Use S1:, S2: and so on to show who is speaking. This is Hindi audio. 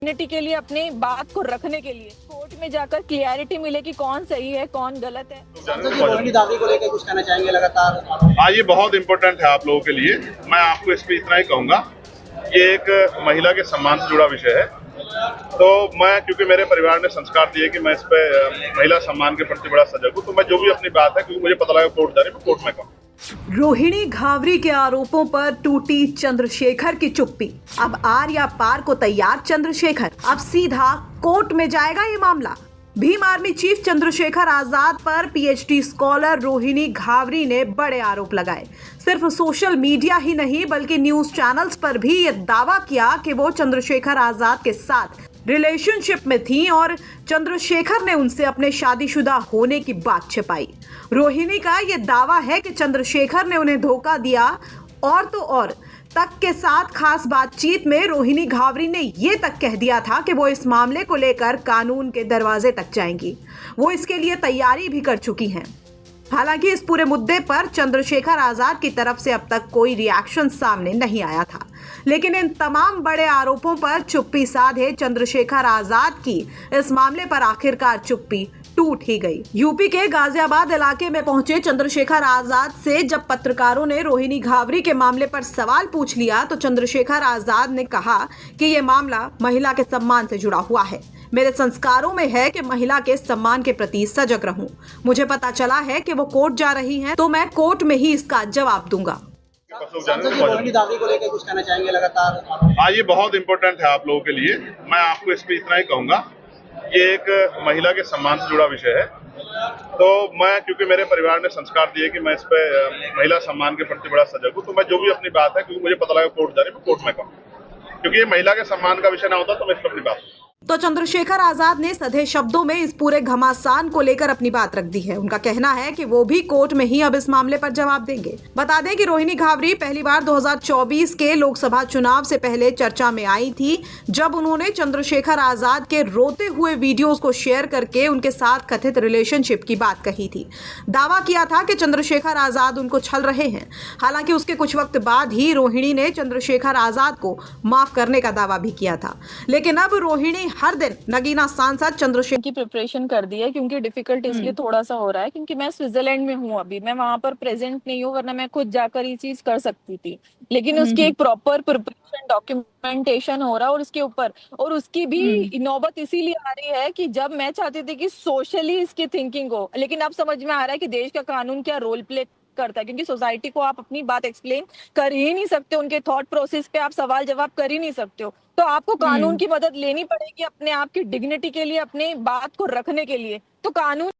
S1: डिग्निटी के लिए, अपनी बात को रखने के लिए कोर्ट में जाकर क्लियरिटी मिले कि कौन सही है कौन गलत है।
S2: रोहिणी दावी को लेकर कुछ कहना चाहेंगे लगातार?
S3: हाँ, ये बहुत इम्पोर्टेंट है आप लोगों के लिए। मैं आपको इस पे इतना ही कहूँगा, ये एक महिला के सम्मान से जुड़ा विषय है। तो मैं, क्योंकि मेरे परिवार ने संस्कार दिए कि मैं इस पे महिला सम्मान के प्रति बड़ा सजग हूँ, तो मैं जो भी अपनी बात है, क्योंकि मुझे पता लगा कोर्ट जा रही है, मैं कोर्ट में कहूँ।
S4: रोहिणी घावरी के आरोपों पर टूटी चंद्रशेखर की चुप्पी। अब आर या पार को तैयार चंद्रशेखर, अब सीधा कोर्ट में जाएगा ये मामला। भीम आर्मी चीफ चंद्रशेखर आजाद पर पीएचडी स्कॉलर रोहिणी घावरी ने बड़े आरोप लगाए। सिर्फ सोशल मीडिया ही नहीं बल्कि न्यूज चैनल्स पर भी ये दावा किया कि वो चंद्रशेखर आजाद के साथ रिलेशनशिप में थी और चंद्रशेखर ने उनसे अपने शादीशुदा होने की बात छिपाई। रोहिणी का यह दावा है कि चंद्रशेखर ने उन्हें धोखा दिया और तो और तक के साथ खास बातचीत में रोहिणी घावरी ने ये तक कह दिया था कि वो इस मामले को लेकर कानून के दरवाजे तक जाएंगी। वो इसके लिए तैयारी भी कर चुकी हैं। हालांकि इस पूरे मुद्दे पर चंद्रशेखर आजाद की तरफ से अब तक कोई रिएक्शन सामने नहीं आया था, लेकिन इन तमाम बड़े आरोपों पर चुप्पी साधे चंद्रशेखर आजाद की इस मामले पर आखिरकार चुप्पी टूट ही गई। यूपी के गाजियाबाद इलाके में पहुंचे चंद्रशेखर आजाद से जब पत्रकारों ने रोहिणी घावरी के मामले पर सवाल पूछ लिया तो चंद्रशेखर आजाद ने कहा कि ये मामला महिला के सम्मान से जुड़ा हुआ है। मेरे संस्कारों में है कि महिला के सम्मान के प्रति सजग रहूं। मुझे पता चला है कि वो कोर्ट जा रही हैं, तो मैं कोर्ट में ही इसका जवाब दूंगा।
S2: रोहिणी दावी को लेकर कुछ कहना चाहेंगे लगातार?
S3: हाँ, ये बहुत इम्पोर्टेंट है आप लोगों के लिए। मैं आपको इस पे इतना ही कहूँगा, ये एक महिला के सम्मान से जुड़ा विषय है। तो मैं, क्योंकि मेरे परिवार ने संस्कार दिए कि मैं इस पे महिला सम्मान के प्रति बड़ा सजग हूँ, तो मैं जो भी अपनी बात है, क्योंकि मुझे पता लगा कोर्ट जा रही है, मैं कोर्ट में कहूँ। क्योंकि ये महिला के सम्मान का विषय ना होता तो मैं इस पर अपनी बात।
S4: तो चंद्रशेखर आजाद ने सधे शब्दों में इस पूरे घमासान को लेकर अपनी बात रख दी है। उनका कहना है कि वो भी कोर्ट में ही अब इस मामले पर जवाब देंगे। बता दें कि रोहिणी घावरी पहली बार 2024 के लोकसभा चुनाव से पहले चर्चा में आई थी, जब उन्होंने चंद्रशेखर आजाद के रोते हुए वीडियोस को शेयर करके उनके साथ कथित रिलेशनशिप की बात कही थी। दावा किया था कि चंद्रशेखर आजाद उनको छल रहे हैं। हालांकि उसके कुछ वक्त बाद ही रोहिणी ने चंद्रशेखर आजाद को माफ करने का दावा भी किया था। लेकिन अब रोहिणी हर दिन नगीना सांसद चंद्रशेखर
S1: की प्रिपरेशन कर दी है, क्योंकि डिफिकल्ट इसलिए थोड़ा सा हो रहा है क्योंकि मैं स्विट्जरलैंड में हूँ। अभी मैं वहां पर प्रेजेंट नहीं हूँ, वरना मैं खुद जाकर ये चीज कर सकती थी। लेकिन उसकी एक प्रॉपर प्रिपरेशन, डॉक्यूमेंटेशन हो रहा है और उसके ऊपर, और उसकी भी नौबत इसीलिए आ रही है कि जब मैं चाहती थी कि सोशली इसकी थिंकिंग हो, लेकिन अब समझ में आ रहा है कि देश का कानून क्या रोल प्ले करता है। क्योंकि सोसाइटी को आप अपनी बात एक्सप्लेन कर ही नहीं सकते, उनके थॉट प्रोसेस पे आप सवाल जवाब कर ही नहीं सकते हो, तो आपको कानून की मदद लेनी पड़ेगी अपने आप की डिग्निटी के लिए, अपनी बात को रखने के लिए। तो कानून